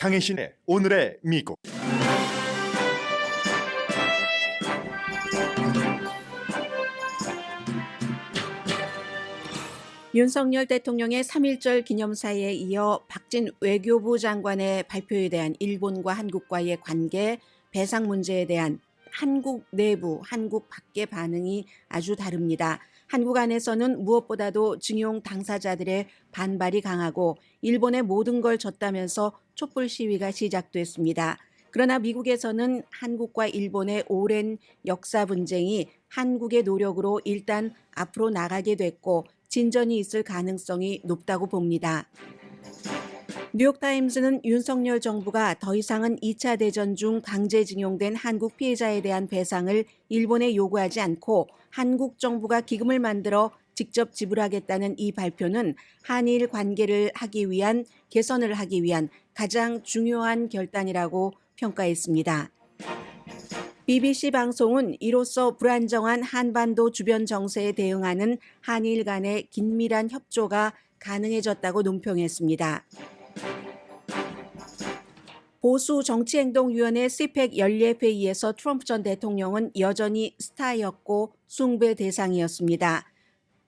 강혜신의 오늘의 미국. 윤석열 대통령의 3.1절 기념사에 이어 박진 외교부 장관의 발표에 대한 일본과 한국과의 관계, 배상 문제에 대한 한국 내부, 한국 밖의 반응이 아주 다릅니다. 한국 안에서는 무엇보다도 징용 당사자들의 반발이 강하고 일본의 모든 걸 졌다면서 촛불 시위가 시작됐습니다. 그러나 미국에서는 한국과 일본의 오랜 역사 분쟁이 한국의 노력으로 일단 앞으로 나가게 됐고 진전이 있을 가능성이 높다고 봅니다. 뉴욕타임스는 윤석열 정부가 더 이상은 2차 대전 중 강제징용된 한국 피해자에 대한 배상을 일본에 요구하지 않고 한국 정부가 기금을 만들어 직접 지불하겠다는 이 발표는 한일 관계를 개선을 하기 위한 가장 중요한 결단이라고 평가했습니다. BBC 방송은 이로써 불안정한 한반도 주변 정세에 대응하는 한일 간의 긴밀한 협조가 가능해졌다고 논평했습니다. 보수 정치행동위원회 CPEC 연례회의에서 트럼프 전 대통령은 여전히 스타였고 숭배 대상이었습니다.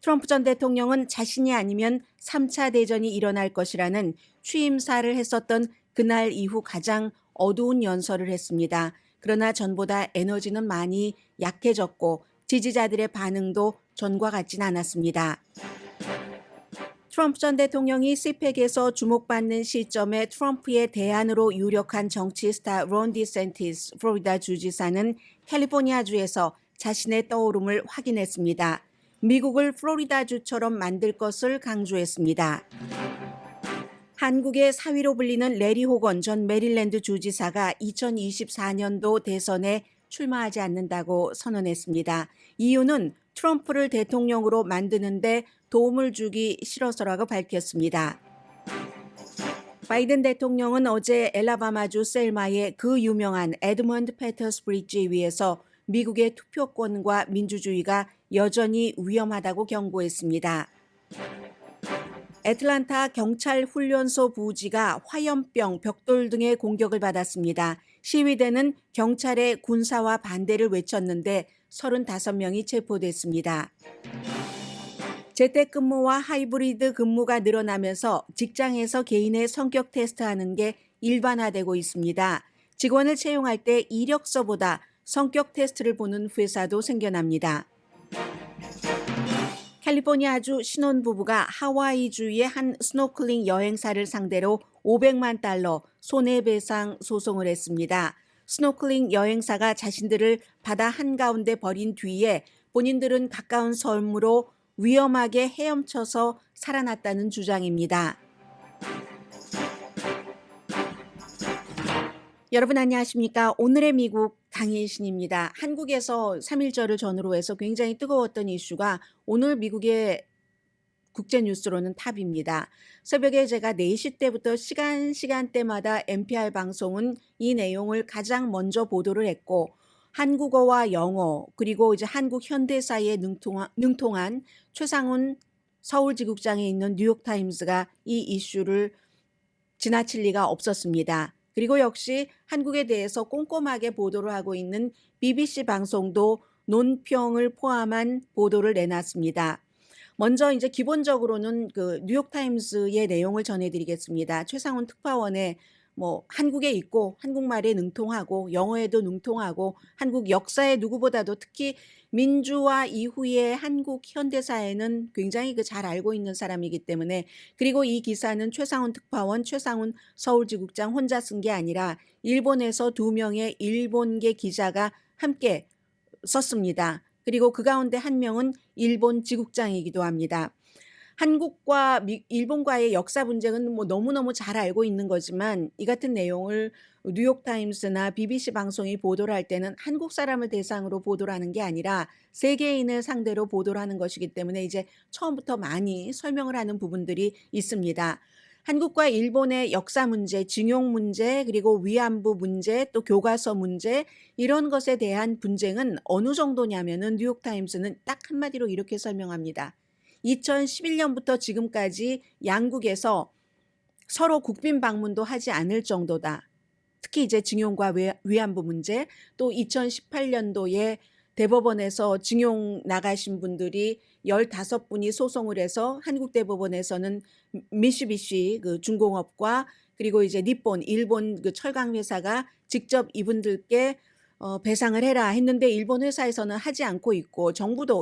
트럼프 전 대통령은 자신이 아니면 3차 대전이 일어날 것이라는 취임사를 했었던 그날 이후 가장 어두운 연설을 했습니다. 그러나 전보다 에너지는 많이 약해졌고 지지자들의 반응도 전과 같진 않았습니다. 트럼프 전 대통령이 CPEC에서 주목받는 시점에 트럼프의 대안으로 유력한 정치 스타 론 디샌티스 플로리다 주지사는 캘리포니아주에서 자신의 떠오름을 확인했습니다. 미국을 플로리다주처럼 만들 것을 강조했습니다. 한국의 사위로 불리는 레리 호건 전 메릴랜드 주지사가 2024년도 대선에 출마하지 않는다고 선언했습니다. 이유는 트럼프를 대통령으로 만드는데 도움을 주기 싫어서라고 밝혔습니다. 바이든 대통령은 어제 엘라바마주 셀마의 그 유명한 에드먼드 패터스 브리지 위에서 미국의 투표권과 민주주의가 여전히 위험하다고 경고했습니다. 애틀란타 경찰 훈련소 부지가 화염병, 벽돌 등의 공격을 받았습니다. 시위대는 경찰의 군사화 반대를 외쳤는데 35명이 체포됐습니다. 재택근무와 하이브리드 근무가 늘어나면서 직장에서 개인의 성격 테스트하는 게 일반화되고 있습니다. 직원을 채용할 때 이력서보다 성격 테스트를 보는 회사도 생겨납니다. 캘리포니아주 신혼부부가 하와이주의 한 스노클링 여행사를 상대로 500만 달러 손해배상 소송을 했습니다. 스노클링 여행사가 자신들을 바다 한가운데 버린 뒤에 본인들은 가까운 섬으로 위험하게 헤엄쳐서 살아났다는 주장입니다. 여러분 안녕하십니까? 오늘의 미국 강혜신입니다. 한국에서 3.1절을 전후로 해서 굉장히 뜨거웠던 이슈가 오늘 미국의 국제뉴스로는 탑입니다. 새벽에 제가 4시 때부터 시간대마다 NPR 방송은 이 내용을 가장 먼저 보도를 했고 한국어와 영어 그리고 이제 한국 현대사에 능통한 최상훈 서울지국장에 있는 뉴욕타임스가 이 이슈를 지나칠 리가 없었습니다. 그리고 역시 한국에 대해서 꼼꼼하게 보도를 하고 있는 BBC 방송도 논평을 포함한 보도를 내놨습니다. 먼저 이제 기본적으로는 그 뉴욕타임스의 내용을 전해드리겠습니다. 최상훈 특파원의 한국에 있고 한국말에 능통하고 영어에도 능통하고 한국 역사에 누구보다도 특히 민주화 이후의 한국 현대사에는 굉장히 잘 알고 있는 사람이기 때문에 그리고 이 기사는 최상훈 특파원, 최상훈 서울지국장 혼자 쓴 게 아니라 일본에서 2명의 일본계 기자가 함께 썼습니다. 그리고 그 가운데 한 명은 일본 지국장이기도 합니다. 한국과 일본과의 역사 분쟁은 너무너무 잘 알고 있는 거지만 이 같은 내용을 뉴욕타임스나 BBC 방송이 보도를 할 때는 한국 사람을 대상으로 보도를 하는 게 아니라 세계인을 상대로 보도를 하는 것이기 때문에 이제 처음부터 많이 설명을 하는 부분들이 있습니다. 한국과 일본의 역사 문제, 징용 문제, 그리고 위안부 문제, 또 교과서 문제 이런 것에 대한 분쟁은 어느 정도냐면은 뉴욕타임스는 딱 한마디로 이렇게 설명합니다. 2011년부터 지금까지 양국에서 서로 국빈 방문도 하지 않을 정도다. 특히 이제 징용과 위안부 문제, 또 2018년도에 대법원에서 징용 나가신 분들이 15분이 소송을 해서 한국 대법원에서는 미쓰비시 그 중공업과 그리고 이제 니폰 일본 그 철강 회사가 직접 이분들께 배상을 해라 했는데 일본 회사에서는 하지 않고 있고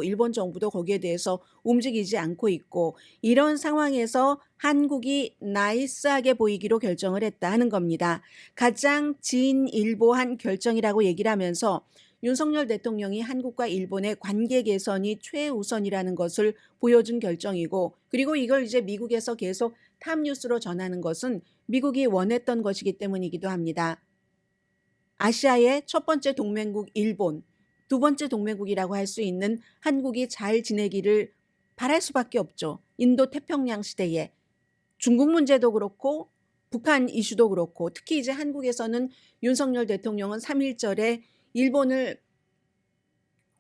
일본 정부도 거기에 대해서 움직이지 않고 있고 이런 상황에서 한국이 나이스하게 보이기로 결정을 했다 하는 겁니다. 가장 진일보한 결정이라고 얘기를 하면서 윤석열 대통령이 한국과 일본의 관계 개선이 최우선이라는 것을 보여준 결정이고 그리고 이걸 이제 미국에서 계속 탑뉴스로 전하는 것은 미국이 원했던 것이기 때문이기도 합니다. 아시아의 첫 번째 동맹국 일본, 두 번째 동맹국이라고 할 수 있는 한국이 잘 지내기를 바랄 수밖에 없죠. 인도 태평양 시대에 중국 문제도 그렇고 북한 이슈도 그렇고 특히 이제 한국에서는 윤석열 대통령은 3.1절에 일본을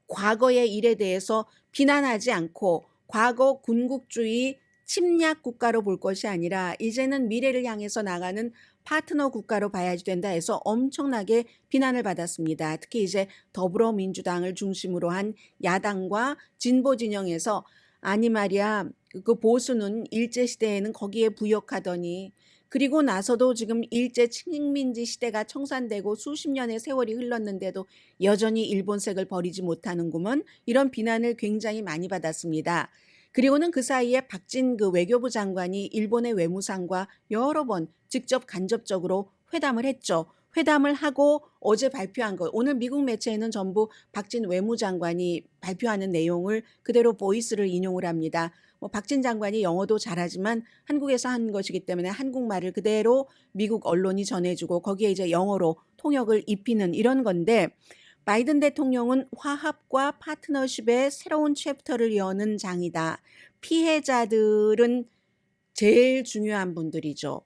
과거의 일에 대해서 비난하지 않고 과거 군국주의 침략 국가로 볼 것이 아니라 이제는 미래를 향해서 나가는 파트너 국가로 봐야지 된다 해서 엄청나게 비난을 받았습니다. 특히 이제 더불어민주당을 중심으로 한 야당과 진보 진영에서 아니 말이야 그 보수는 일제시대에는 거기에 부역하더니 그리고 나서도 지금 일제 식민지 시대가 청산되고 수십 년의 세월이 흘렀는데도 여전히 일본색을 버리지 못하는구먼 이런 비난을 굉장히 많이 받았습니다. 그리고는 그 사이에 박진 그 외교부 장관이 일본의 외무상과 여러 번 직접 간접적으로 회담을 했죠. 회담을 하고 어제 발표한 것, 오늘 미국 매체에는 전부 박진 외무장관이 발표하는 내용을 그대로 보이스를 인용을 합니다. 박진 장관이 영어도 잘하지만 한국에서 한 것이기 때문에 한국말을 그대로 미국 언론이 전해주고 거기에 이제 영어로 통역을 입히는 이런 건데 바이든 대통령은 화합과 파트너십의 새로운 챕터를 여는 장이다. 피해자들은 제일 중요한 분들이죠.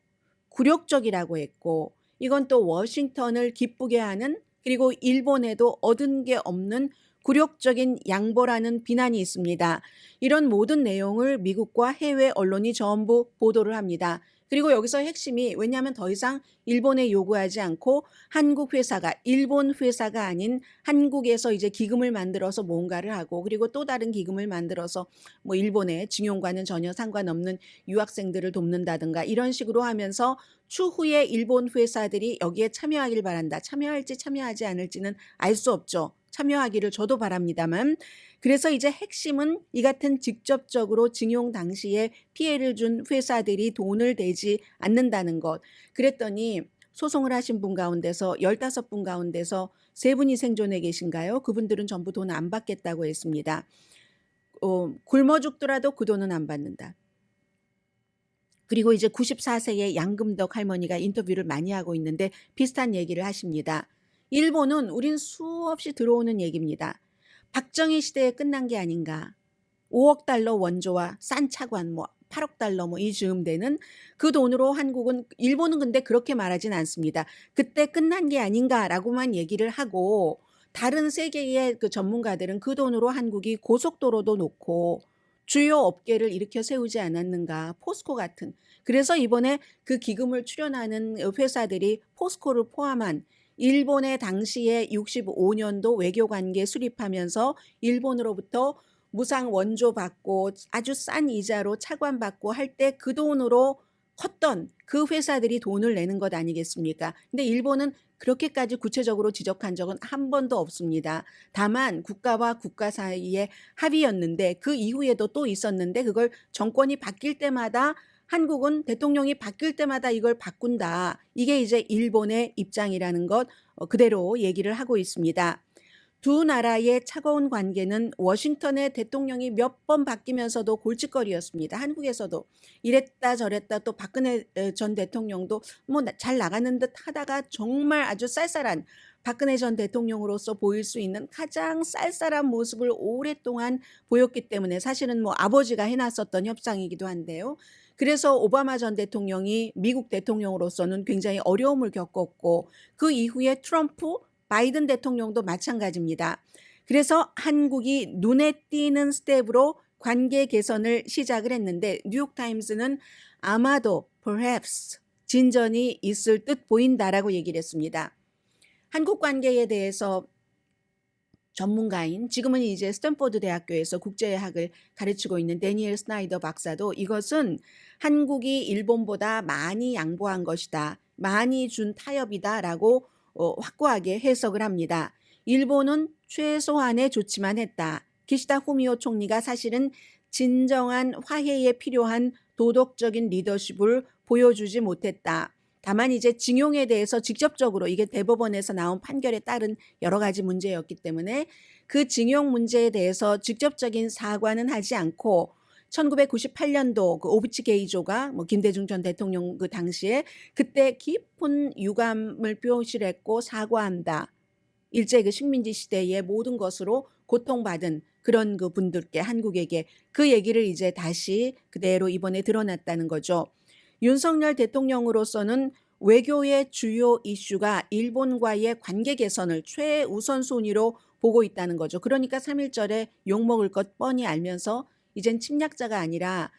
굴욕적이라고 했고 이건 또 워싱턴을 기쁘게 하는 그리고 일본에도 얻은 게 없는 굴욕적인 양보라는 비난이 있습니다. 이런 모든 내용을 미국과 해외 언론이 전부 보도를 합니다. 그리고 여기서 핵심이 왜냐하면 더 이상 일본에 요구하지 않고 한국 회사가 일본 회사가 아닌 한국에서 이제 기금을 만들어서 뭔가를 하고 그리고 또 다른 기금을 만들어서 뭐 일본의 징용과는 전혀 상관없는 유학생들을 돕는다든가 이런 식으로 하면서 추후에 일본 회사들이 여기에 참여하길 바란다. 참여할지 참여하지 않을지는 알 수 없죠. 참여하기를 저도 바랍니다만 그래서 이제 핵심은 이 같은 직접적으로 징용 당시에 피해를 준 회사들이 돈을 대지 않는다는 것. 그랬더니 소송을 하신 분 가운데서 15분 가운데서 3분이 생존해 계신가요? 그분들은 전부 돈 안 받겠다고 했습니다. 굶어 죽더라도 그 돈은 안 받는다. 그리고 이제 94세의 양금덕 할머니가 인터뷰를 많이 하고 있는데 비슷한 얘기를 하십니다. 일본은 우린 수없이 들어오는 얘기입니다. 박정희 시대에 끝난 게 아닌가. 5억 달러 원조와 싼 차관 8억 달러 이 즈음 되는 그 돈으로 일본은 근데 그렇게 말하진 않습니다. 그때 끝난 게 아닌가라고만 얘기를 하고 다른 세계의 그 전문가들은 그 돈으로 한국이 고속도로도 놓고 주요 업계를 일으켜 세우지 않았는가. 포스코 같은. 그래서 이번에 그 기금을 출연하는 회사들이 포스코를 포함한 일본의 당시에 65년도 외교관계 수립하면서 일본으로부터 무상 원조 받고 아주 싼 이자로 차관 받고 할 때 그 돈으로 컸던 그 회사들이 돈을 내는 것 아니겠습니까? 근데 일본은 그렇게까지 구체적으로 지적한 적은 한 번도 없습니다. 다만 국가와 국가 사이의 합의였는데 그 이후에도 또 있었는데 그걸 정권이 바뀔 때마다 한국은 대통령이 바뀔 때마다 이걸 바꾼다. 이게 이제 일본의 입장이라는 것 그대로 얘기를 하고 있습니다. 두 나라의 차가운 관계는 워싱턴의 대통령이 몇 번 바뀌면서도 골칫거리였습니다. 한국에서도 이랬다 저랬다 또 박근혜 전 대통령도 잘 나가는 듯 하다가 정말 아주 쌀쌀한 박근혜 전 대통령으로서 보일 수 있는 가장 쌀쌀한 모습을 오랫동안 보였기 때문에 사실은 아버지가 해놨었던 협상이기도 한데요. 그래서 오바마 전 대통령이 미국 대통령으로서는 굉장히 어려움을 겪었고 그 이후에 트럼프 바이든 대통령도 마찬가지입니다. 그래서 한국이 눈에 띄는 스텝으로 관계 개선을 시작을 했는데 뉴욕타임스는 아마도 perhaps 진전이 있을 듯 보인다라고 얘기를 했습니다. 한국 관계에 대해서 전문가인 지금은 이제 스탠포드 대학교에서 국제학을 가르치고 있는 데니엘 스나이더 박사도 이것은 한국이 일본보다 많이 양보한 것이다. 많이 준 타협이다라고 확고하게 해석을 합니다. 일본은 최소한의 조치만 했다. 기시다 후미오 총리가 사실은 진정한 화해에 필요한 도덕적인 리더십을 보여주지 못했다. 다만 이제 징용에 대해서 직접적으로 이게 대법원에서 나온 판결에 따른 여러 가지 문제였기 때문에 그 징용 문제에 대해서 직접적인 사과는 하지 않고 1998년도 그 오부치 게이조가 뭐 김대중 전 대통령 그 당시에 그때 깊은 유감을 표시를 했고 사과한다. 일제 그 식민지 시대의 모든 것으로 고통받은 그런 그 분들께 한국에게 그 얘기를 이제 다시 그대로 이번에 드러났다는 거죠. 윤석열 대통령으로서는 외교의 주요 이슈가 일본과의 관계 개선을 최우선순위로 보고 있다는 거죠. 그러니까 3.1절에 욕먹을 것 뻔히 알면서 이젠 침략자가 아니라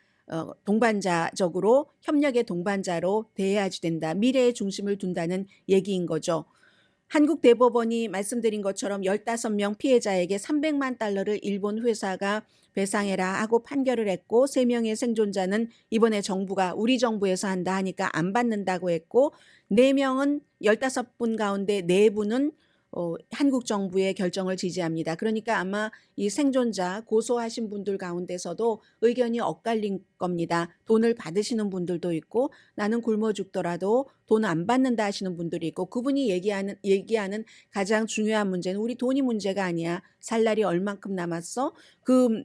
동반자적으로 협력의 동반자로 대해야지 된다. 미래의 중심을 둔다는 얘기인 거죠. 한국 대법원이 말씀드린 것처럼 15명 피해자에게 300만 달러를 일본 회사가 배상해라 하고 판결을 했고 3명의 생존자는 이번에 정부가 우리 정부에서 한다 하니까 안 받는다고 했고 4명은 15분 가운데 4분은 한국 정부의 결정을 지지합니다. 그러니까 아마 이 생존자 고소하신 분들 가운데서도 의견이 엇갈린 겁니다. 돈을 받으시는 분들도 있고 나는 굶어 죽더라도 돈 안 받는다 하시는 분들이 있고 그분이 얘기하는 가장 중요한 문제는 우리 돈이 문제가 아니야. 살 날이 얼만큼 남았어?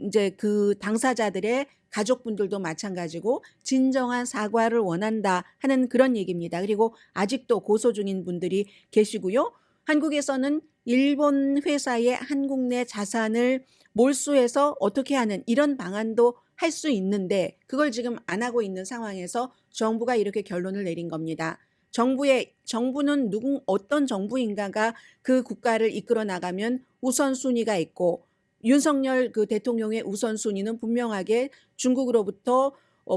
이제 그 당사자들의 가족분들도 마찬가지고 진정한 사과를 원한다 하는 그런 얘기입니다. 그리고 아직도 고소 중인 분들이 계시고요. 한국에서는 일본 회사의 한국 내 자산을 몰수해서 어떻게 하는 이런 방안도 할 수 있는데 그걸 지금 안 하고 있는 상황에서 정부가 이렇게 결론을 내린 겁니다. 정부는 어떤 정부인가가 그 국가를 이끌어 나가면 우선순위가 있고 윤석열 그 대통령의 우선순위는 분명하게 중국으로부터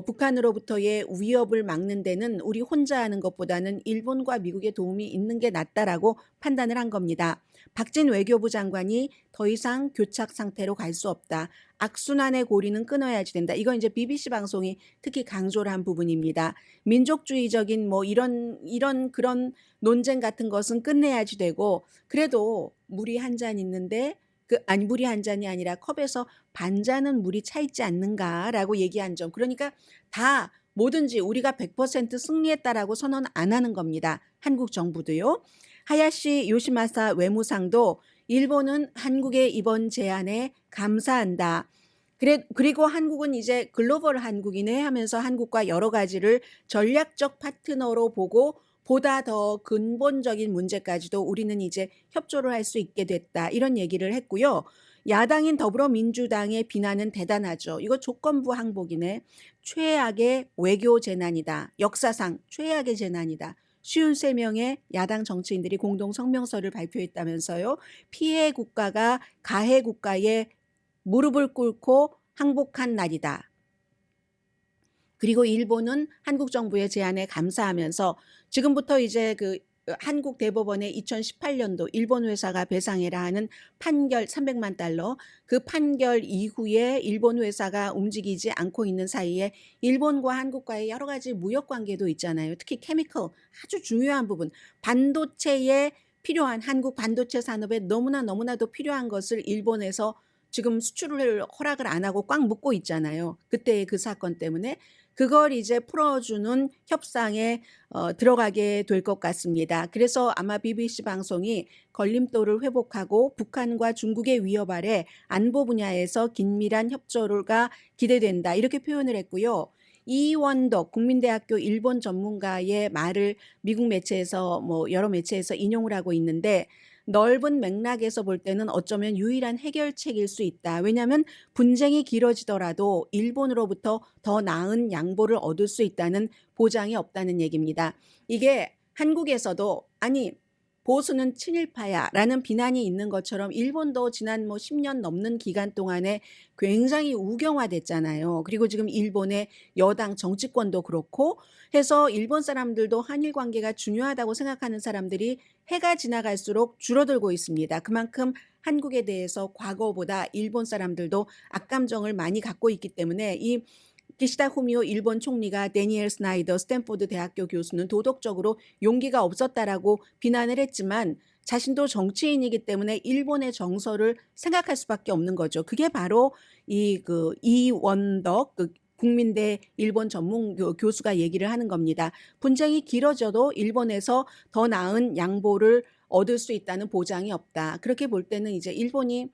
북한으로부터의 위협을 막는 데는 우리 혼자 하는 것보다는 일본과 미국의 도움이 있는 게 낫다라고 판단을 한 겁니다. 박진 외교부 장관이 더 이상 교착 상태로 갈 수 없다. 악순환의 고리는 끊어야지 된다. 이건 이제 BBC 방송이 특히 강조를 한 부분입니다. 민족주의적인 뭐 이런 그런 논쟁 같은 것은 끝내야지 되고 그래도 물이 한 잔 있는데 물이 한 잔이 아니라 컵에서 반 잔은 물이 차 있지 않는가라고 얘기한 점. 그러니까 다 뭐든지 우리가 100% 승리했다라고 선언 안 하는 겁니다. 한국 정부도요. 하야시 요시마사 외무상도 일본은 한국의 이번 제안에 감사한다. 그리고 한국은 이제 글로벌 한국이네 하면서 한국과 여러 가지를 전략적 파트너로 보고 보다 더 근본적인 문제까지도 우리는 이제 협조를 할 수 있게 됐다. 이런 얘기를 했고요. 야당인 더불어민주당의 비난은 대단하죠. 이거 조건부 항복이네. 최악의 외교 재난이다. 역사상 최악의 재난이다. 53명의 야당 정치인들이 공동 성명서를 발표했다면서요. 피해 국가가 가해 국가에 무릎을 꿇고 항복한 날이다. 그리고 일본은 한국 정부의 제안에 감사하면서 지금부터 이제 그 한국 대법원의 2018년도 일본 회사가 배상해라 하는 판결 300만 달러 그 판결 이후에 일본 회사가 움직이지 않고 있는 사이에 일본과 한국과의 여러 가지 무역 관계도 있잖아요. 특히 케미컬 아주 중요한 부분 반도체에 필요한 한국 반도체 산업에 너무나도 필요한 것을 일본에서 지금 수출을 허락을 안 하고 꽉 묶고 있잖아요. 그때의 그 사건 때문에 그걸 이제 풀어주는 협상에 들어가게 될 것 같습니다. 그래서 아마 BBC 방송이 걸림돌을 회복하고 북한과 중국의 위협 아래 안보 분야에서 긴밀한 협조가 기대된다. 이렇게 표현을 했고요. 이원덕 국민대학교 일본 전문가의 말을 미국 매체에서 뭐 여러 매체에서 인용을 하고 있는데 넓은 맥락에서 볼 때는 어쩌면 유일한 해결책일 수 있다. 왜냐하면 분쟁이 길어지더라도 일본으로부터 더 나은 양보를 얻을 수 있다는 보장이 없다는 얘기입니다. 이게 한국에서도 아니 보수는 친일파야라는 비난이 있는 것처럼 일본도 지난 뭐 10년 넘는 기간 동안에 굉장히 우경화됐잖아요. 그리고 지금 일본의 여당 정치권도 그렇고 해서 일본 사람들도 한일 관계가 중요하다고 생각하는 사람들이 해가 지나갈수록 줄어들고 있습니다. 그만큼 한국에 대해서 과거보다 일본 사람들도 악감정을 많이 갖고 있기 때문에 이 기시다 후미오 일본 총리가 데니엘 스나이더 스탠포드 대학교 교수는 도덕적으로 용기가 없었다라고 비난을 했지만 자신도 정치인이기 때문에 일본의 정서를 생각할 수밖에 없는 거죠. 그게 바로 이원덕 국민대 일본 전문 교수가 얘기를 하는 겁니다. 분쟁이 길어져도 일본에서 더 나은 양보를 얻을 수 있다는 보장이 없다. 그렇게 볼 때는 이제 일본이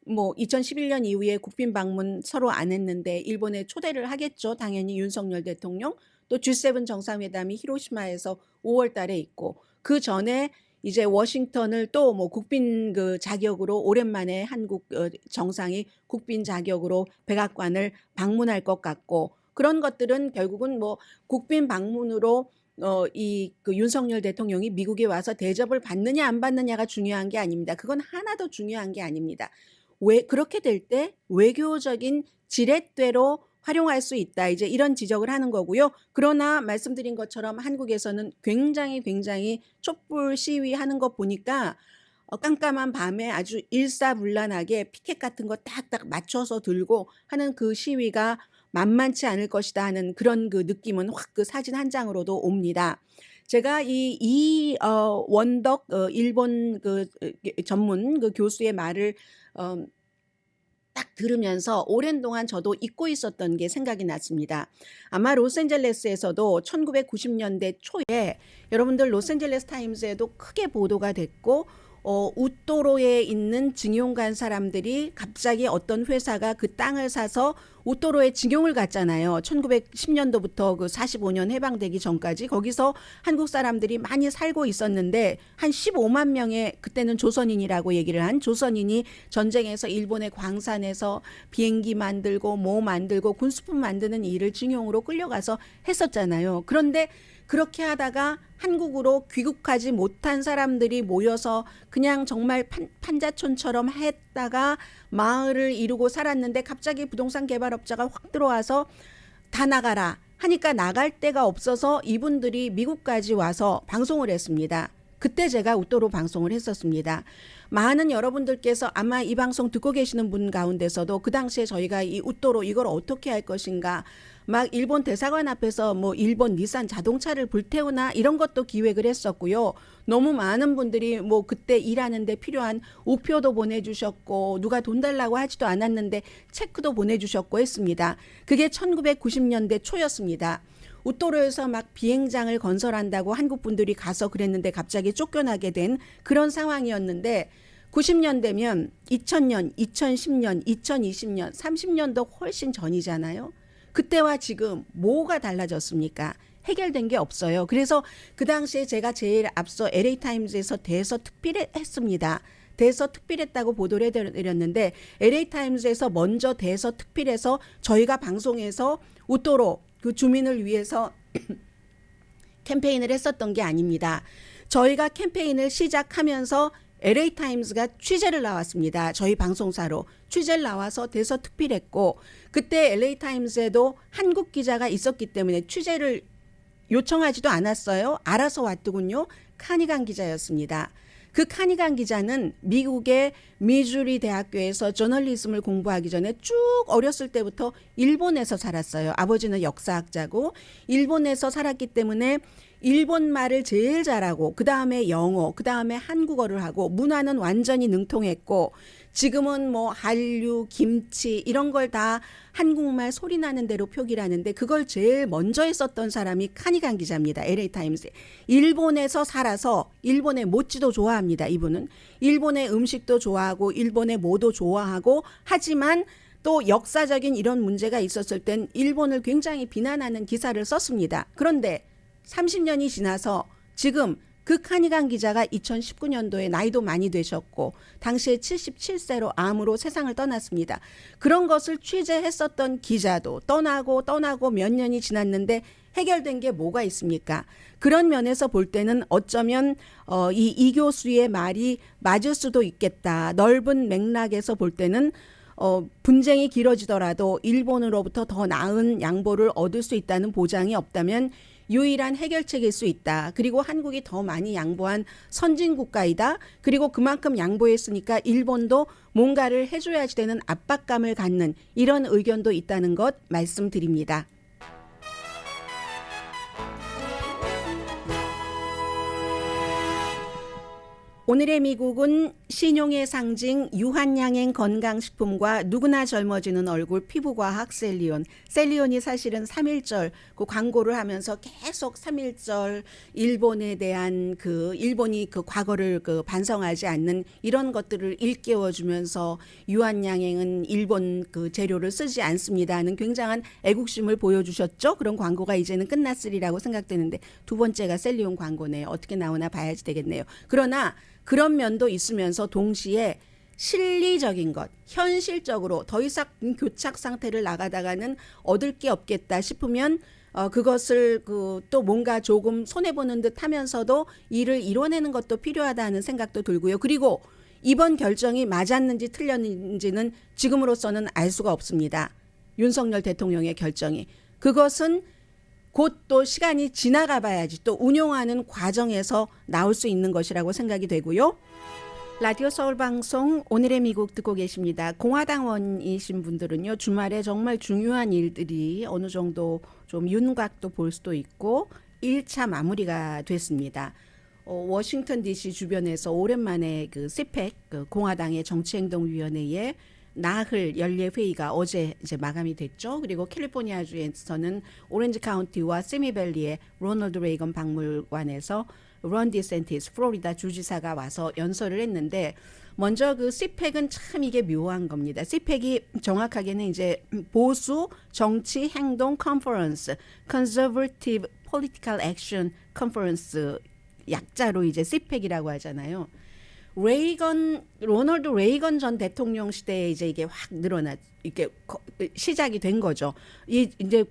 뭐 2011년 이후에 국빈 방문 서로 안 했는데 일본에 초대를 하겠죠. 당연히 윤석열 대통령. 또 G7 정상회담이 히로시마에서 5월 달에 있고 그 전에 이제 워싱턴을 또 뭐 국빈 자격으로 오랜만에 한국 정상이 국빈 자격으로 백악관을 방문할 것 같고 그런 것들은 결국은 뭐 국빈 방문으로 윤석열 대통령이 미국에 와서 대접을 받느냐 안 받느냐가 중요한 게 아닙니다. 그건 하나도 중요한 게 아닙니다. 왜 그렇게 될 때 외교적인 지렛대로 활용할 수 있다. 이제 이런 지적을 하는 거고요. 그러나 말씀드린 것처럼 한국에서는 굉장히 촛불 시위하는 거 보니까 깜깜한 밤에 아주 일사불란하게 피켓 같은 거 딱딱 맞춰서 들고 하는 그 시위가 만만치 않을 것이다 하는 그런 느낌은 확 사진 한 장으로도 옵니다. 제가 원덕 일본 전문 교수의 말을 딱 들으면서 오랜 동안 저도 잊고 있었던 게 생각이 났습니다. 아마 로스앤젤레스에서도 1990년대 초에 여러분들 로스앤젤레스 타임스에도 크게 보도가 됐고 우토로에 있는 징용 간 사람들이 갑자기 어떤 회사가 그 땅을 사서 우토로에 징용을 갔잖아요. 1910년도부터 45년 해방되기 전까지 거기서 한국 사람들이 많이 살고 있었는데 한 15만 명의 그때는 조선인이라고 얘기를 한 조선인이 전쟁에서 일본의 광산에서 비행기 만들고 뭐 만들고 군수품 만드는 일을 징용으로 끌려가서 했었잖아요. 그런데 그렇게 하다가 한국으로 귀국하지 못한 사람들이 모여서 그냥 정말 판자촌처럼 했다가 마을을 이루고 살았는데 갑자기 부동산 개발업자가 확 들어와서 다 나가라 하니까 나갈 데가 없어서 이분들이 미국까지 와서 방송을 했습니다. 그때 제가 우토로 방송을 했었습니다. 많은 여러분들께서 아마 이 방송 듣고 계시는 분 가운데서도 그 당시에 저희가 이 우토로 이걸 어떻게 할 것인가 막 일본 대사관 앞에서 뭐 일본 닛산 자동차를 불태우나 이런 것도 기획을 했었고요. 너무 많은 분들이 뭐 그때 일하는데 필요한 우표도 보내주셨고 누가 돈 달라고 하지도 않았는데 체크도 보내주셨고 했습니다. 그게 1990년대 초였습니다. 우토로에서 막 비행장을 건설한다고 한국 분들이 가서 그랬는데 갑자기 쫓겨나게 된 그런 상황이었는데 90년 되면 2000년, 2010년, 2020년, 30년도 훨씬 전이잖아요. 그때와 지금 뭐가 달라졌습니까? 해결된 게 없어요. 그래서 그 당시에 제가 제일 앞서 LA타임즈에서 대서특필했습니다. 대서특필했다고 보도를 해드렸는데 LA타임즈에서 먼저 대서특필해서 저희가 방송에서 우토로 그 주민을 위해서 캠페인을 했었던 게 아닙니다. 저희가 캠페인을 시작하면서 LA타임즈가 취재를 나왔습니다. 저희 방송사로 취재를 나와서 대서특필했고 그때 LA타임즈에도 한국 기자가 있었기 때문에 취재를 요청하지도 않았어요. 알아서 왔더군요. 카니간 기자였습니다. 그 카니간 기자는 미국의 미주리 대학교에서 저널리즘을 공부하기 전에 쭉 어렸을 때부터 일본에서 살았어요. 아버지는 역사학자고 일본에서 살았기 때문에 일본 말을 제일 잘하고 그 다음에 영어, 그 다음에 한국어를 하고 문화는 완전히 능통했고 지금은 뭐 한류, 김치 이런 걸 다 한국말 소리나는 대로 표기를 하는데 그걸 제일 먼저 했었던 사람이 카니간 기자입니다. LA타임즈. 일본에서 살아서 일본의 모찌도 좋아합니다. 이분은. 일본의 음식도 좋아하고 일본의 뭐도 좋아하고 하지만 또 역사적인 이런 문제가 있었을 땐 일본을 굉장히 비난하는 기사를 썼습니다. 그런데 30년이 지나서 지금 그 카니간 기자가 2019년도에 나이도 많이 되셨고 당시에 77세로 암으로 세상을 떠났습니다. 그런 것을 취재했었던 기자도 떠나고 몇 년이 지났는데 해결된 게 뭐가 있습니까? 그런 면에서 볼 때는 어쩌면 이 교수의 말이 맞을 수도 있겠다. 넓은 맥락에서 볼 때는 분쟁이 길어지더라도 일본으로부터 더 나은 양보를 얻을 수 있다는 보장이 없다면 유일한 해결책일 수 있다. 그리고 한국이 더 많이 양보한 선진 국가이다. 그리고 그만큼 양보했으니까 일본도 뭔가를 해줘야지 되는 압박감을 갖는 이런 의견도 있다는 것 말씀드립니다. 오늘의 미국은 신용의 상징 유한양행 건강식품과 누구나 젊어지는 얼굴 피부과학 셀리온. 셀리온이 사실은 3.1절 그 광고를 하면서 계속 3.1절 일본에 대한 일본이 과거를 반성하지 않는 이런 것들을 일깨워주면서 유한양행은 일본 재료를 쓰지 않습니다 하는 굉장한 애국심을 보여주셨죠. 그런 광고가 이제는 끝났으리라고 생각되는데 두 번째가 셀리온 광고네요. 어떻게 나오나 봐야지 되겠네요. 그러나 그런 면도 있으면서 동시에 실리적인 것, 현실적으로 더 이상 교착 상태를 나가다가는 얻을 게 없겠다 싶으면 그것을 또 뭔가 조금 손해보는 듯 하면서도 일을 이뤄내는 것도 필요하다는 생각도 들고요. 그리고 이번 결정이 맞았는지 틀렸는지는 지금으로서는 알 수가 없습니다. 윤석열 대통령의 결정이. 그것은 곧 또 시간이 지나가 봐야지 또 운용하는 과정에서 나올 수 있는 것이라고 생각이 되고요. 라디오 서울 방송 오늘의 미국 듣고 계십니다. 공화당원이신 분들은요. 주말에 정말 중요한 일들이 어느 정도 좀 윤곽도 볼 수도 있고 1차 마무리가 됐습니다. 워싱턴 DC 주변에서 오랜만에 CPAC 공화당의 정치행동위원회에 나흘 연례 회의가 어제 이제 마감이 됐죠. 그리고 캘리포니아주에서는 오렌지 카운티와 세미밸리의 로널드 레이건 박물관에서 론 디센티스 플로리다 주지사가 와서 연설을 했는데 먼저 CPAC은 참 이게 묘한 겁니다. CPAC이 정확하게는 이제 보수 정치 행동 컨퍼런스, Conservative Political Action Conference 약자로 이제 CPAC이라고 하잖아요. 로널드 레이건 전 대통령 시대에 이제 이게 확 이렇게 시작이 된 거죠. 이제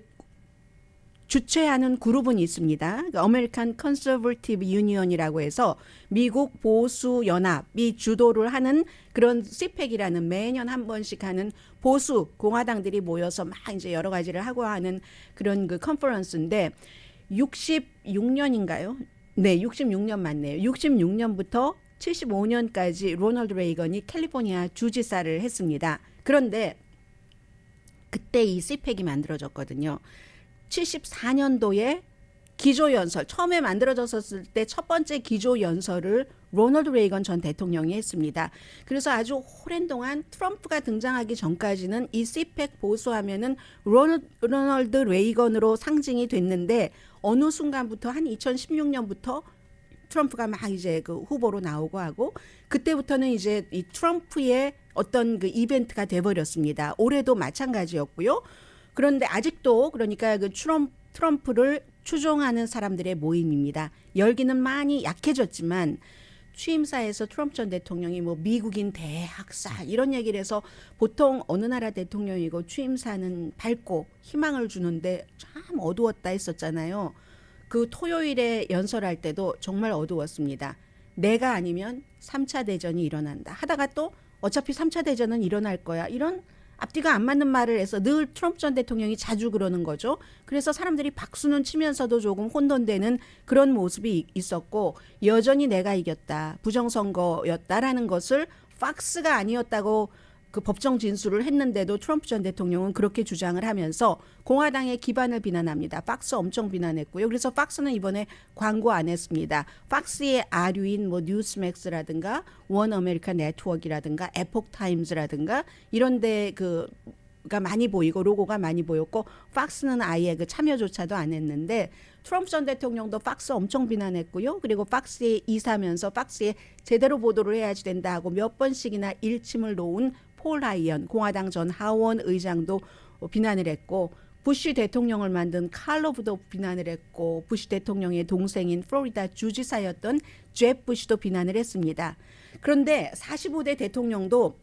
주최하는 그룹은 있습니다. 아메리칸 컨서버티브 유니언이라고 해서 미국 보수 연합이 주도를 하는 그런 CPAC이라는 매년 한 번씩 하는 보수 공화당들이 모여서 막 이제 여러 가지를 하고 하는 그런 컨퍼런스인데 66년인가요? 네, 66년 맞네요. 66년부터 75년까지 로널드 레이건이 캘리포니아 주지사를 했습니다. 그런데 그때 이 CPAC이 만들어졌거든요. 74년도에 기조연설, 처음에 만들어졌을 때 첫 번째 기조연설을 로널드 레이건 전 대통령이 했습니다. 그래서 아주 오랜 동안 트럼프가 등장하기 전까지는 이 CPAC 보수하면은 로널드 레이건으로 상징이 됐는데 어느 순간부터 한 2016년부터 트럼프가 막 이제 후보로 나오고 하고 그때부터는 이제 이 트럼프의 어떤 이벤트가 돼버렸습니다. 올해도 마찬가지였고요. 그런데 아직도 그러니까 트럼프를 추종하는 사람들의 모임입니다. 열기는 많이 약해졌지만 취임사에서 트럼프 전 대통령이 미국인 대학살 이런 얘기를 해서 보통 어느 나라 대통령이고 취임사는 밝고 희망을 주는데 참 어두웠다 했었잖아요. 토요일에 연설할 때도 정말 어두웠습니다. 내가 아니면 3차 대전이 일어난다. 하다가 또 어차피 3차 대전은 일어날 거야. 이런 앞뒤가 안 맞는 말을 해서 늘 트럼프 전 대통령이 자주 그러는 거죠. 그래서 사람들이 박수는 치면서도 조금 혼돈되는 그런 모습이 있었고 여전히 내가 이겼다. 부정선거였다라는 것을 팍스가 아니었다고 법정 진술을 했는데도 트럼프 전 대통령은 그렇게 주장을 하면서 공화당의 기반을 비난합니다. 팍스 엄청 비난했고요. 그래서 팍스는 이번에 광고 안 했습니다. 팍스의 아류인 뉴스맥스라든가 원 아메리카 네트워크라든가 에폭 타임즈라든가 이런 데 가 많이 보이고 로고가 많이 보였고 팍스는 아예 참여조차도 안 했는데 트럼프 전 대통령도 팍스 엄청 비난했고요. 그리고 팍스에 이사면서 팍스에 제대로 보도를 해야지 된다 하고 몇 번씩이나 일침을 놓은 폴 하이언 공화당 전 하원 의장도 비난을 했고 부시 대통령을 만든 칼로브도 비난을 했고 부시 대통령의 동생인 플로리다 주지사였던 잽 부시도 비난을 했습니다. 그런데 45대 대통령도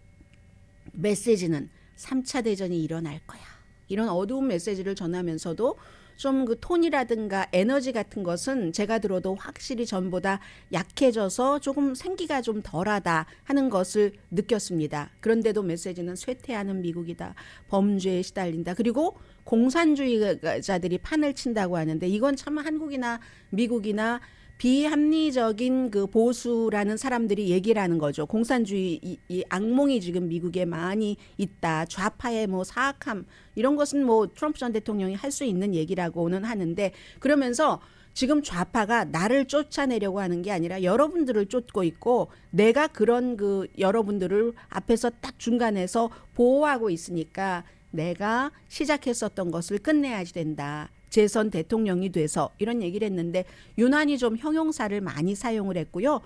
메시지는 3차 대전이 일어날 거야. 이런 어두운 메시지를 전하면서도 좀 그 톤이라든가 에너지 같은 것은 제가 들어도 확실히 전보다 약해져서 조금 생기가 좀 덜하다 하는 것을 느꼈습니다. 그런데도 메시지는 쇠퇴하는 미국이다. 범죄에 시달린다. 그리고 공산주의자들이 판을 친다고 하는데 이건 참 한국이나 미국이나 비합리적인 그 보수라는 사람들이 얘기를 하는 거죠. 공산주의 이 악몽이 지금 미국에 많이 있다. 좌파의 뭐 사악함 이런 것은 뭐 트럼프 전 대통령이 할 수 있는 얘기라고는 하는데 그러면서 지금 좌파가 나를 쫓아내려고 하는 게 아니라 여러분들을 쫓고 있고 내가 그런 그 여러분들을 앞에서 딱 중간에서 보호하고 있으니까 내가 시작했었던 것을 끝내야지 된다. 재선 대통령이 돼서 이런 얘기를 했는데 유난히 좀 형용사를 많이 사용을 했고요.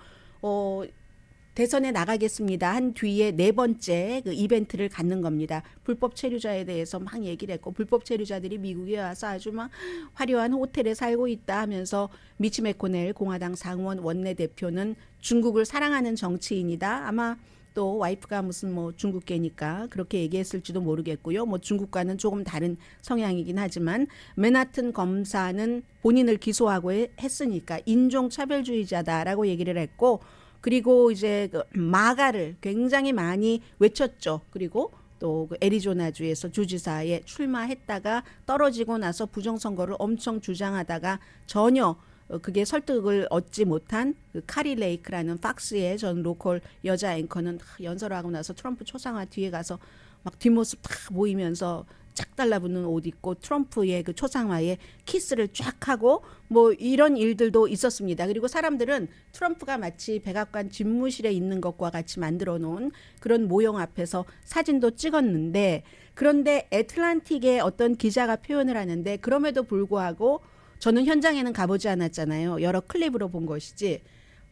대선에 나가겠습니다 한 뒤에 네 번째 그 이벤트를 갖는 겁니다. 불법 체류자에 대해서 막 얘기를 했고 불법 체류자들이 미국에 와서 아주 막 화려한 호텔에 살고 있다 하면서 미치 매코넬 공화당 상원 원내대표는 중국을 사랑하는 정치인이다. 아마 또 와이프가 무슨 뭐 중국계니까 그렇게 얘기했을지도 모르겠고요. 뭐 중국과는 조금 다른 성향이긴 하지만 맨하튼 검사는 본인을 기소하고 했으니까 인종차별주의자다라고 얘기를 했고 그리고 이제 그 마가를 굉장히 많이 외쳤죠. 그리고 또 그 애리조나주에서 주지사에 출마했다가 떨어지고 나서 부정선거를 엄청 주장하다가 전혀 그게 설득을 얻지 못한 그 카리 레이크라는 팍스의 전 로컬 여자 앵커는 연설을 하고 나서 트럼프 초상화 뒤에 가서 막 뒷모습 탁 보이면서 짝 달라붙는 옷 입고 트럼프의 그 초상화에 키스를 쫙 하고 뭐 이런 일들도 있었습니다. 그리고 사람들은 트럼프가 마치 백악관 집무실에 있는 것과 같이 만들어 놓은 그런 모형 앞에서 사진도 찍었는데 그런데 애틀란틱의 어떤 기자가 표현을 하는데 그럼에도 불구하고 저는 현장에는 가보지 않았잖아요. 여러 클립으로 본 것이지.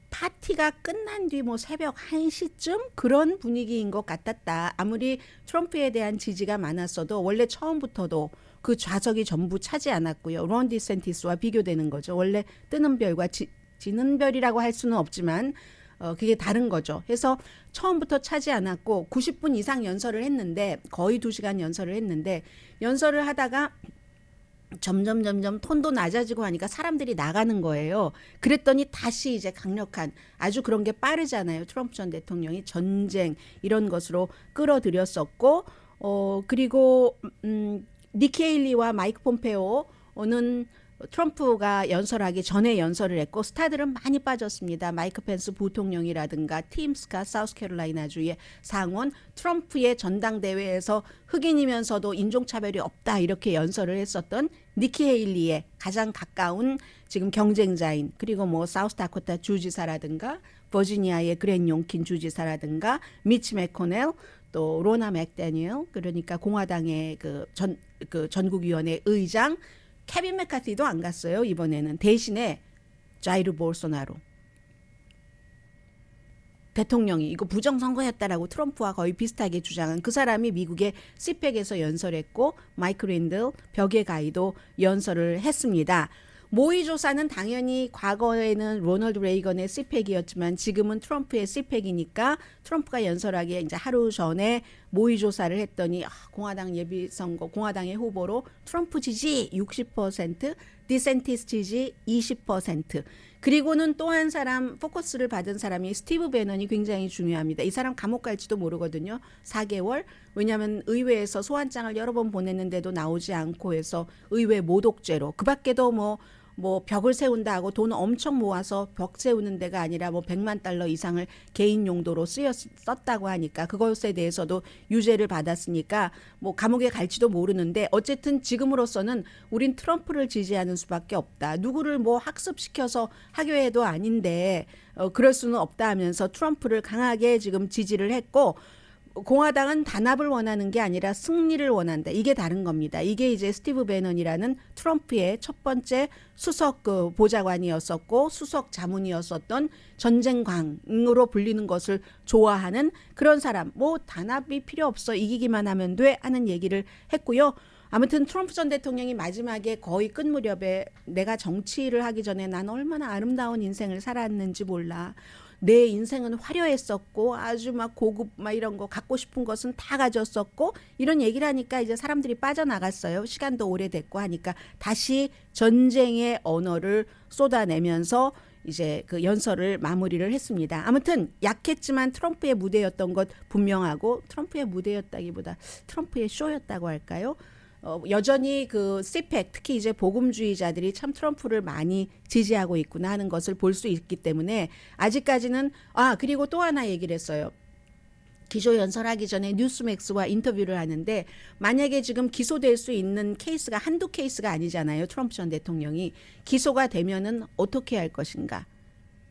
파티가 끝난 뒤 뭐 새벽 1시쯤 그런 분위기인 것 같았다. 아무리 트럼프에 대한 지지가 많았어도 원래 처음부터도 그 좌석이 전부 차지 않았고요. 론 디센티스와 비교되는 거죠. 원래 뜨는 별과 지는 별이라고 할 수는 없지만 그게 다른 거죠. 해서 처음부터 차지 않았고 90분 이상 연설을 했는데 거의 2시간 연설을 했는데 연설을 하다가 점점 톤도 낮아지고 하니까 사람들이 나가는 거예요. 그랬더니 다시 이제 강력한 아주 그런 게 빠르잖아요. 트럼프 전 대통령이 전쟁 이런 것으로 끌어들였었고 그리고 니키 헤일리와 마이크 폼페오는 트럼프가 연설하기 전에 연설을 했고 스타들은 많이 빠졌습니다. 마이크 펜스 부통령이라든가 팀 스캇 사우스캐롤라이나주의 상원 트럼프의 전당대회에서 흑인이면서도 인종차별이 없다 이렇게 연설을 했었던 니키 헤일리의 가장 가까운 지금 경쟁자인 그리고 뭐 사우스다코타 주지사라든가 버지니아의 그랜 용킨 주지사라든가 미치 매코넬 또 로나 맥다니엘 그러니까 공화당의 그 전국위원회 의장 케빈 메카티도 안 갔어요. 이번에는 대신에 자이르 볼소나로 대통령이 이거 부정선거였다라고 트럼프와 거의 비슷하게 주장한 그 사람이 미국의 시펙에서 연설했고 마이크 린들 벽의 가이도 연설을 했습니다. 모의 조사는 당연히 과거에는 로널드 레이건의 시펙이었지만 지금은 트럼프의 시펙이니까 트럼프가 연설하기에 이제 하루 전에 모의 조사를 했더니 공화당 예비선거 공화당의 후보로 트럼프 지지 60%, 디센티스 지지 20%. 그리고는 또 한 사람 포커스를 받은 사람이 스티브 배넌이 굉장히 중요합니다. 이 사람 감옥 갈지도 모르거든요. 4개월. 왜냐하면 의회에서 소환장을 여러 번 보냈는데도 나오지 않고 해서 의회 모독죄로 그 밖에도 뭐 벽을 세운다 하고 돈 엄청 모아서 벽 세우는 데가 아니라 뭐 100만 달러 이상을 개인 용도로 썼다고 하니까 그것에 대해서도 유죄를 받았으니까 뭐 감옥에 갈지도 모르는데 어쨌든 지금으로서는 우린 트럼프를 지지하는 수밖에 없다. 누구를 뭐 학습시켜서 학교에도 아닌데 그럴 수는 없다 하면서 트럼프를 강하게 지금 지지를 했고 공화당은 단합을 원하는 게 아니라 승리를 원한다. 이게 다른 겁니다. 이게 이제 스티브 배넌이라는 트럼프의 첫 번째 수석 보좌관이었었고 수석 자문이었었던 전쟁광으로 불리는 것을 좋아하는 그런 사람. 뭐 단합이 필요 없어. 이기기만 하면 돼 하는 얘기를 했고요. 아무튼 트럼프 전 대통령이 마지막에 거의 끝 무렵에 내가 정치를 하기 전에 난 얼마나 아름다운 인생을 살았는지 몰라. 내 인생은 화려했었고 아주 막 고급 막 이런 거 갖고 싶은 것은 다 가졌었고 이런 얘기를 하니까 이제 사람들이 빠져나갔어요. 시간도 오래됐고 하니까 다시 전쟁의 언어를 쏟아내면서 이제 그 연설을 마무리를 했습니다. 아무튼 약했지만 트럼프의 무대였던 것 분명하고 트럼프의 무대였다기보다 트럼프의 쇼였다고 할까요? 여전히 그 CPAC 특히 이제 복음주의자들이 참 트럼프를 많이 지지하고 있구나 하는 것을 볼 수 있기 때문에 아직까지는 그리고 또 하나 얘기를 했어요. 기소 연설하기 전에 뉴스맥스와 인터뷰를 하는데 만약에 지금 기소될 수 있는 케이스가 한두 케이스가 아니잖아요. 트럼프 전 대통령이 기소가 되면은 어떻게 할 것인가.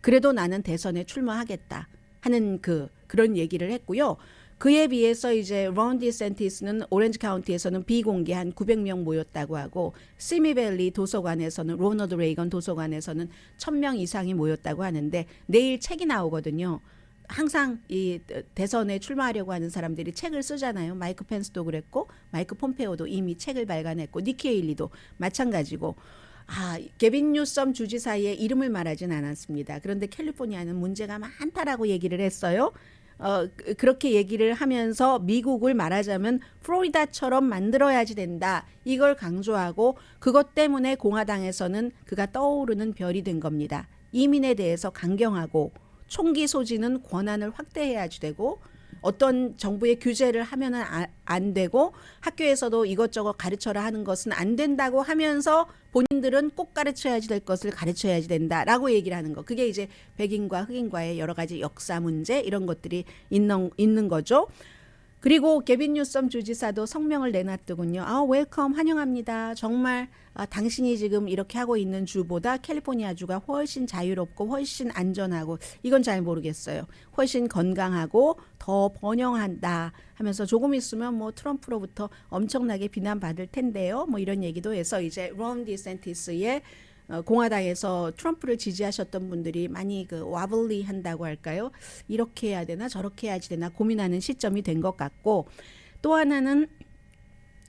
그래도 나는 대선에 출마하겠다 하는 그런 얘기를 했고요. 그에 비해서 이제 론 디센티스는 오렌지 카운티에서는 비공개한 900명 모였다고 하고 시미밸리 도서관에서는 로너드 레이건 도서관에서는 1000명 이상이 모였다고 하는데 내일 책이 나오거든요. 항상 이 대선에 출마하려고 하는 사람들이 책을 쓰잖아요. 마이크 펜스도 그랬고 마이크 폼페오도 이미 책을 발간했고 니키 헤일리도 마찬가지고 게빈 뉴섬 주지사의 이름을 말하진 않았습니다. 그런데 캘리포니아는 문제가 많다라고 얘기를 했어요. 그렇게 얘기를 하면서 미국을 말하자면 플로리다처럼 만들어야지 된다. 이걸 강조하고 그것 때문에 공화당에서는 그가 떠오르는 별이 된 겁니다. 이민에 대해서 강경하고 총기 소지는 권한을 확대해야지 되고 어떤 정부의 규제를 하면은 안 되고 학교에서도 이것저것 가르쳐라 하는 것은 안 된다고 하면서 본인들은 꼭 가르쳐야지 될 것을 가르쳐야지 된다라고 얘기를 하는 거. 그게 이제 백인과 흑인과의 여러 가지 역사 문제 이런 것들이 있는 거죠. 그리고 게빈 뉴섬 주지사도 성명을 내놨더군요. 웰컴 환영합니다. 정말 당신이 지금 이렇게 하고 있는 주보다 캘리포니아주가 훨씬 자유롭고 훨씬 안전하고 이건 잘 모르겠어요. 훨씬 건강하고 더 번영한다 하면서 조금 있으면 뭐 트럼프로부터 엄청나게 비난받을 텐데요. 뭐 이런 얘기도 해서 이제 론 디센티스의 공화당에서 트럼프를 지지하셨던 분들이 많이 와블리 한다고 할까요? 이렇게 해야 되나 저렇게 해야지 되나 고민하는 시점이 된 것 같고 또 하나는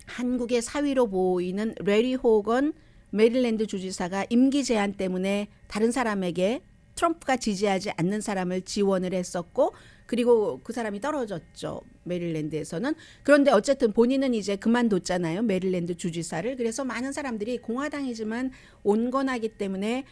한국의 사위로 보이는 레리 호건 메릴랜드 주지사가 임기 제한 때문에 다른 사람에게 트럼프가 지지하지 않는 사람을 지원을 했었고 그리고 그 사람이 떨어졌죠. 메릴랜드에서는. 그런데 어쨌든 본인은 이제 그만뒀잖아요. 메릴랜드 주지사를. 그래서 많은 사람들이 공화당이지만 온건하기 때문에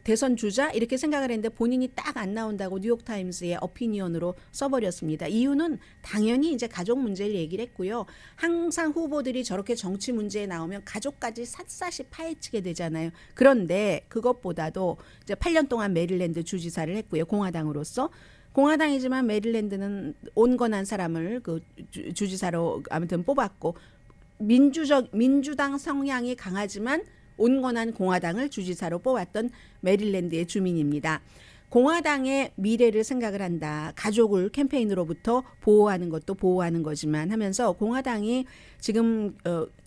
대선 주자 이렇게 생각을 했는데 본인이 딱 안 나온다고 뉴욕타임스의 어피니언으로 써버렸습니다. 이유는 당연히 이제 가족 문제를 얘기를 했고요. 항상 후보들이 저렇게 정치 문제에 나오면 가족까지 샅샅이 파헤치게 되잖아요. 그런데 그것보다도 이제 8년 동안 메릴랜드 주지사를 했고요. 공화당으로서. 공화당이지만 메릴랜드는 온건한 사람을 주지사로 아무튼 뽑았고 민주당 성향이 강하지만 온건한 공화당을 주지사로 뽑았던 메릴랜드의 주민입니다. 공화당의 미래를 생각을 한다. 가족을 캠페인으로부터 보호하는 것도 보호하는 거지만 하면서 공화당이 지금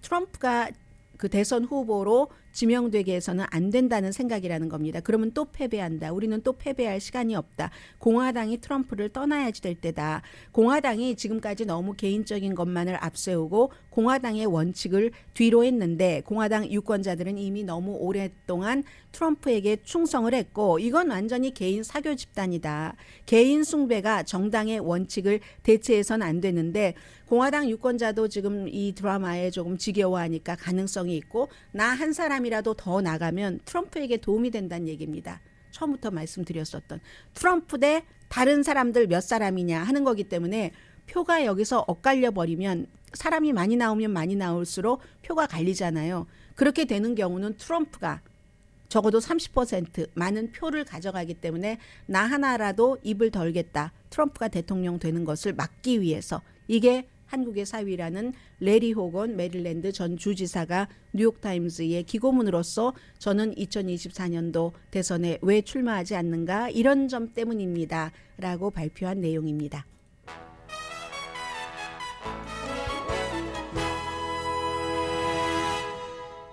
트럼프가 그 대선 후보로 지명되게 해서는 안 된다는 생각이라는 겁니다. 그러면 또 패배한다. 우리는 또 패배할 시간이 없다. 공화당이 트럼프를 떠나야지 될 때다. 공화당이 지금까지 너무 개인적인 것만을 앞세우고 공화당의 원칙을 뒤로 했는데 공화당 유권자들은 이미 너무 오랫동안 트럼프에게 충성을 했고 이건 완전히 개인 사교 집단이다. 개인 숭배가 정당의 원칙을 대체해서는 안 되는데 공화당 유권자도 지금 이 드라마에 조금 지겨워하니까 가능성이 있고 나 한 사람이라도 더 나가면 트럼프에게 도움이 된다는 얘기입니다. 처음부터 말씀드렸었던 트럼프 대 다른 사람들 몇 사람이냐 하는 거기 때문에 표가 여기서 엇갈려 버리면 사람이 많이 나오면 많이 나올수록 표가 갈리잖아요. 그렇게 되는 경우는 트럼프가 적어도 30% 많은 표를 가져가기 때문에 나 하나라도 입을 덜겠다. 트럼프가 대통령 되는 것을 막기 위해서 이게 한국의 사위라는 레리 호건 메릴랜드 전 주지사가 뉴욕타임스의 기고문으로서 저는 2024년도 대선에 왜 출마하지 않는가 이런 점 때문입니다. 라고 발표한 내용입니다.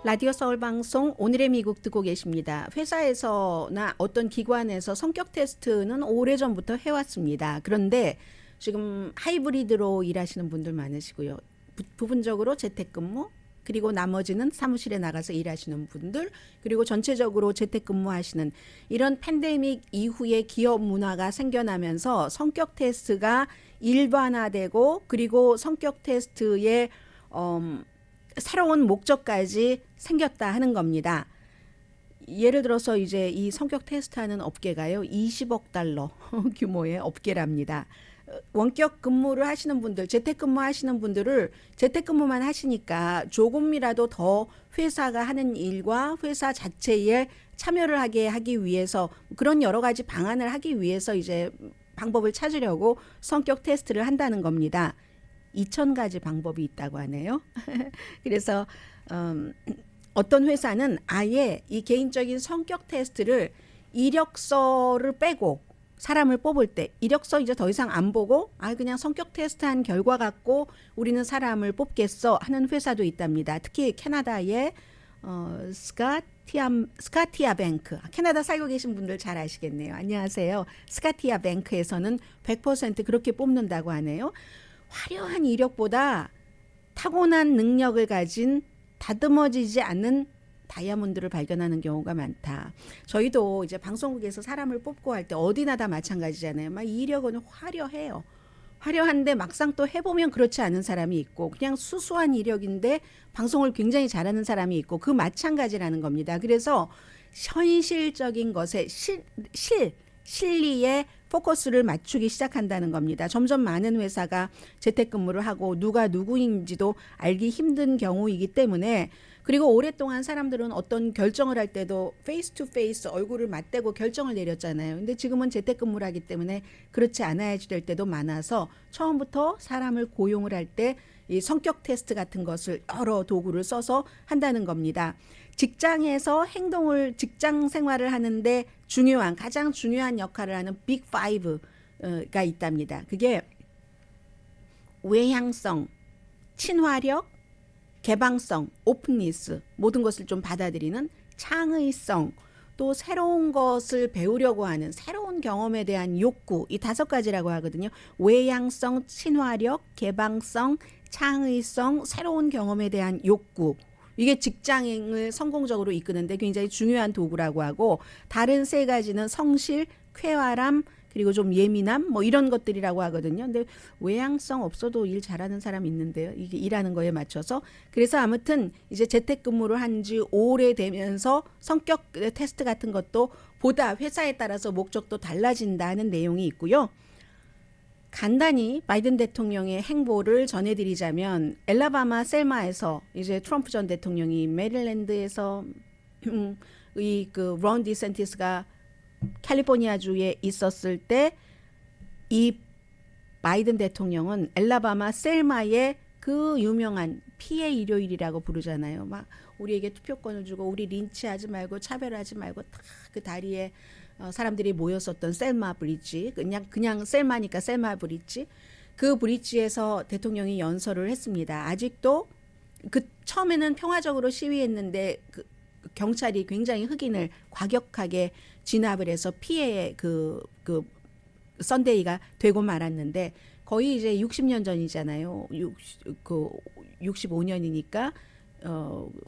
라디오 서울 방송 오늘의 미국 듣고 계십니다. 회사에서나 어떤 기관에서 성격 테스트는 오래전부터 해왔습니다. 그런데 지금 하이브리드로 일하시는 분들 많으시고요. 부분적으로 재택근무, 그리고 나머지는 사무실에 나가서 일하시는 분들, 그리고 전체적으로 재택근무하시는 이런 팬데믹 이후에 기업 문화가 생겨나면서 성격 테스트가 일반화되고, 그리고 성격 테스트의 새로운 목적까지 생겼다 하는 겁니다. 예를 들어서 이제 이 성격 테스트하는 업계가요, 20억 달러 규모의 업계랍니다. 원격 근무를 하시는 분들, 재택근무 하시는 분들을 재택근무만 하시니까 조금이라도 더 회사가 하는 일과 회사 자체에 참여를 하기 위해서, 그런 여러 가지 방안을 하기 위해서 이제 방법을 찾으려고 성격 테스트를 한다는 겁니다. 2,000가지 방법이 있다고 하네요. 그래서 어떤 회사는 아예 이 개인적인 성격 테스트를 이력서를 빼고, 사람을 뽑을 때 이력서 이제 더 이상 안 보고 그냥 성격 테스트한 결과 갖고 우리는 사람을 뽑겠어 하는 회사도 있답니다. 특히 캐나다의 스카티아 뱅크, 캐나다 살고 계신 분들 잘 아시겠네요. 안녕하세요. 스카티아 뱅크에서는 100% 그렇게 뽑는다고 하네요. 화려한 이력보다 타고난 능력을 가진 다듬어지지 않는 다이아몬드를 발견하는 경우가 많다. 저희도 이제 방송국에서 사람을 뽑고 할 때 어디나 다 마찬가지잖아요. 막 이력은 화려해요. 화려한데 막상 또 해보면 그렇지 않은 사람이 있고, 그냥 수수한 이력인데 방송을 굉장히 잘하는 사람이 있고, 그 마찬가지라는 겁니다. 그래서 현실적인 것에 실리에 포커스를 맞추기 시작한다는 겁니다. 점점 많은 회사가 재택근무를 하고 누가 누구인지도 알기 힘든 경우이기 때문에, 그리고 오랫동안 사람들은 어떤 결정을 할 때도 페이스 투 페이스 얼굴을 맞대고 결정을 내렸잖아요. 근데 지금은 재택근무를 하기 때문에 그렇지 않아야지 될 때도 많아서 처음부터 사람을 고용을 할 때 이 성격 테스트 같은 것을 여러 도구를 써서 한다는 겁니다. 직장에서 직장 생활을 하는데 가장 중요한 역할을 하는 빅 5가 있답니다. 그게 외향성, 친화력, 개방성, 오픈니스, 모든 것을 좀 받아들이는 창의성, 또 새로운 것을 배우려고 하는 새로운 경험에 대한 욕구, 이 5가지라고 하거든요. 외향성, 친화력, 개방성, 창의성, 새로운 경험에 대한 욕구. 이게 직장을 성공적으로 이끄는데 굉장히 중요한 도구라고 하고, 다른 3가지는 성실, 쾌활함, 그리고 좀 예민함, 뭐 이런 것들이라고 하거든요. 근데 외향성 없어도 일 잘하는 사람 있는데요. 이게 일하는 거에 맞춰서. 그래서 아무튼 이제 재택근무를 한 지 오래되면서 성격 테스트 같은 것도 보다 회사에 따라서 목적도 달라진다는 내용이 있고요. 간단히 바이든 대통령의 행보를 전해드리자면, 엘라바마 셀마에서 이제 트럼프 전 대통령이 메릴랜드에서 론 디센티스가 캘리포니아주에 있었을 때, 이 바이든 대통령은 엘라바마 셀마의 그 유명한 피해 일요일이라고 부르잖아요. 막 우리에게 투표권을 주고 우리 린치하지 말고 차별하지 말고 다 그 다리에 사람들이 모였었던 셀마 브릿지, 그냥 셀마니까 셀마 브릿지, 그 브릿지에서 대통령이 연설을 했습니다. 아직도 처음에는 평화적으로 시위했는데 경찰이 굉장히 흑인을 과격하게 진압을 해서 피해의 선데이가 되고 말았는데, 거의 이제 60년 전이잖아요. 65년이니까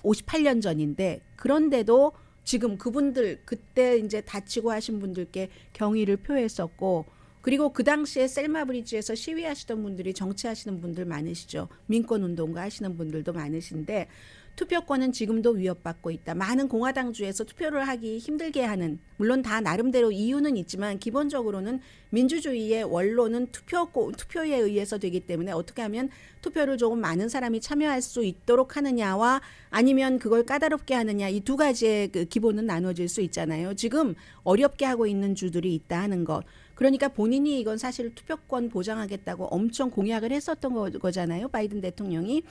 58년 전인데, 그런데도 지금 그분들 그때 이제 다치고 하신 분들께 경의를 표했었고, 그리고 그 당시에 셀마 브리지에서 시위하시던 분들이 정치하시는 분들 많으시죠. 민권운동가 하시는 분들도 많으신데, 투표권은 지금도 위협받고 있다. 많은 공화당주에서 투표를 하기 힘들게 하는, 물론 다 나름대로 이유는 있지만 기본적으로는 민주주의의 원로는 투표에 의해서 되기 때문에 어떻게 하면 투표를 조금 많은 사람이 참여할 수 있도록 하느냐와 아니면 그걸 까다롭게 하느냐, 이 2가지의 그 기본은 나눠질 수 있잖아요. 지금 어렵게 하고 있는 주들이 있다 하는 것. 그러니까 본인이 이건 사실 투표권 보장하겠다고 엄청 공약을 했었던 거잖아요. 바이든 대통령이.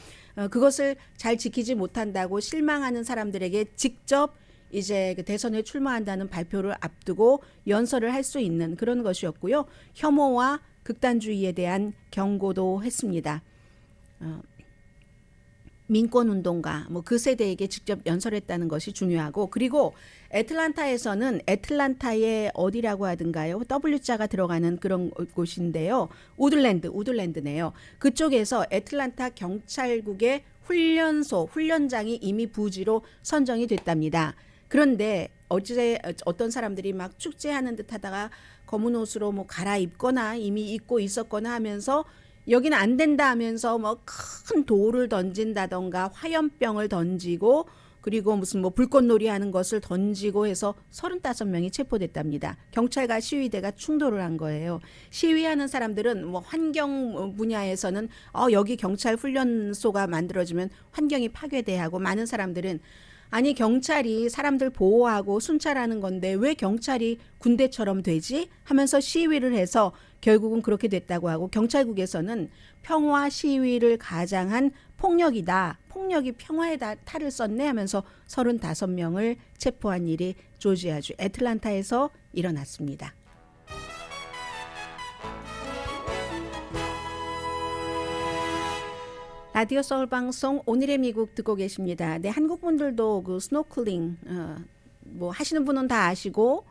그것을 잘 지키지 못한다고 실망하는 사람들에게 직접 이제 대선에 출마한다는 발표를 앞두고 연설을 할 수 있는 그런 것이었고요. 혐오와 극단주의에 대한 경고도 했습니다. 민권운동가, 그 세대에게 직접 연설했다는 것이 중요하고, 그리고 애틀란타에서는, 애틀란타의 어디라고 하든가요? W자가 들어가는 그런 곳인데요. 우들랜드네요. 그쪽에서 애틀란타 경찰국의 훈련소, 훈련장이 이미 부지로 선정이 됐답니다. 그런데 어제 어떤 사람들이 막 축제하는 듯 하다가 검은 옷으로 뭐 갈아입거나 이미 입고 있었거나 하면서 여기는 안 된다 하면서 뭐 큰 돌을 던진다던가 화염병을 던지고 그리고 무슨 뭐 불꽃놀이 하는 것을 던지고 해서 35명이 체포됐답니다. 경찰과 시위대가 충돌을 한 거예요. 시위하는 사람들은 뭐 환경 분야에서는 여기 경찰 훈련소가 만들어지면 환경이 파괴돼 하고, 많은 사람들은 아니 경찰이 사람들 보호하고 순찰하는 건데 왜 경찰이 군대처럼 되지? 하면서 시위를 해서 결국은 그렇게 됐다고 하고, 경찰국에서는 평화 시위를 가장한 폭력이다. 폭력이 평화의 탈을 썼네 하면서 35명을 체포한 일이 조지아주 애틀란타에서 일어났습니다. 라디오 서울 방송 오늘의 미국 듣고 계십니다. 네, 한국 분들도 그 스노클링 뭐 하시는 분은 다 아시고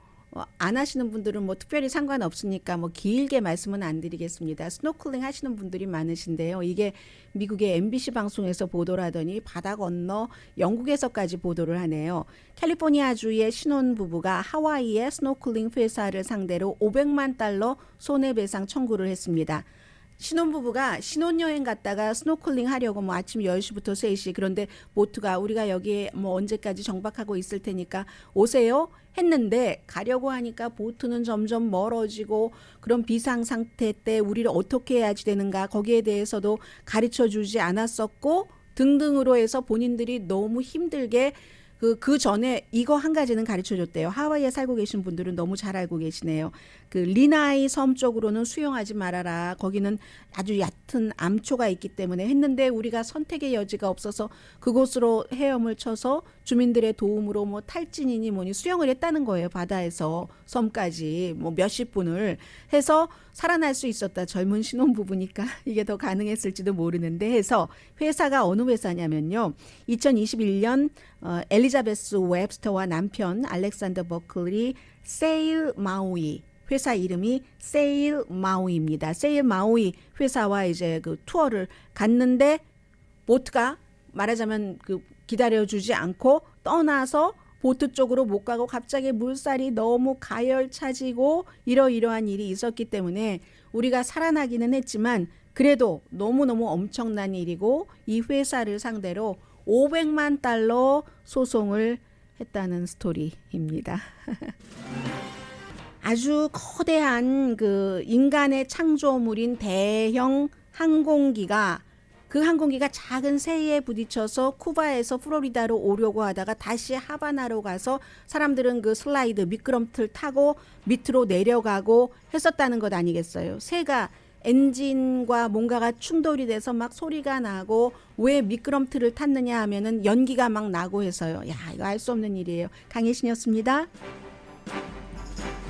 안 하시는 분들은 뭐 특별히 상관없으니까 뭐 길게 말씀은 안 드리겠습니다. 스노클링 하시는 분들이 많으신데요. 이게 미국의 MBC 방송에서 보도를 하더니 바다 건너 영국에서까지 보도를 하네요. 캘리포니아주의 신혼부부가 하와이의 스노클링 회사를 상대로 $500만 손해배상 청구를 했습니다. 신혼부부가 신혼여행 갔다가 스노클링 하려고 뭐 아침 10시부터 3시, 그런데 보트가 우리가 여기에 뭐 언제까지 정박하고 있을 테니까 오세요 했는데, 가려고 하니까 보트는 점점 멀어지고 그런 비상상태 때 우리를 어떻게 해야지 되는가, 거기에 대해서도 가르쳐 주지 않았었고 등등으로 해서 본인들이 너무 힘들게 그 전에 이거 한 가지는 가르쳐 줬대요. 하와이에 살고 계신 분들은 너무 잘 알고 계시네요. 그 리나이 섬 쪽으로는 수영하지 말아라. 거기는 아주 얕은 암초가 있기 때문에 했는데, 우리가 선택의 여지가 없어서 그곳으로 헤엄을 쳐서 주민들의 도움으로 뭐 탈진이니 뭐니 수영을 했다는 거예요. 바다에서 섬까지 뭐 몇십 분을 해서 살아날 수 있었다. 젊은 신혼부부니까 이게 더 가능했을지도 모르는데 해서, 회사가 어느 회사냐면요, 2021년 엘리자베스 웹스터와 남편 알렉산더 버클리 세일 마우이, 회사 이름이 세일 마우이입니다. 세일 마우이 회사와 이제 그 투어를 갔는데 보트가 말하자면 그 기다려주지 않고 떠나서 보트 쪽으로 못 가고 갑자기 물살이 너무 가열차지고 이러이러한 일이 있었기 때문에 우리가 살아나기는 했지만 그래도 너무너무 엄청난 일이고, 이 회사를 상대로 $500만 소송을 했다는 스토리입니다. 아주 거대한 그 인간의 창조물인 대형 항공기가, 그 항공기가 작은 새에 부딪혀서 쿠바에서 플로리다로 오려고 하다가 다시 하바나로 가서 사람들은 그 슬라이드 미끄럼틀 타고 밑으로 내려가고 했었다는 것 아니겠어요. 새가 엔진과 뭔가가 충돌이 돼서 막 소리가 나고, 왜 미끄럼틀을 탔느냐 하면은 연기가 막 나고 해서요. 야, 이거 알 수 없는 일이에요. 강혜신이었습니다.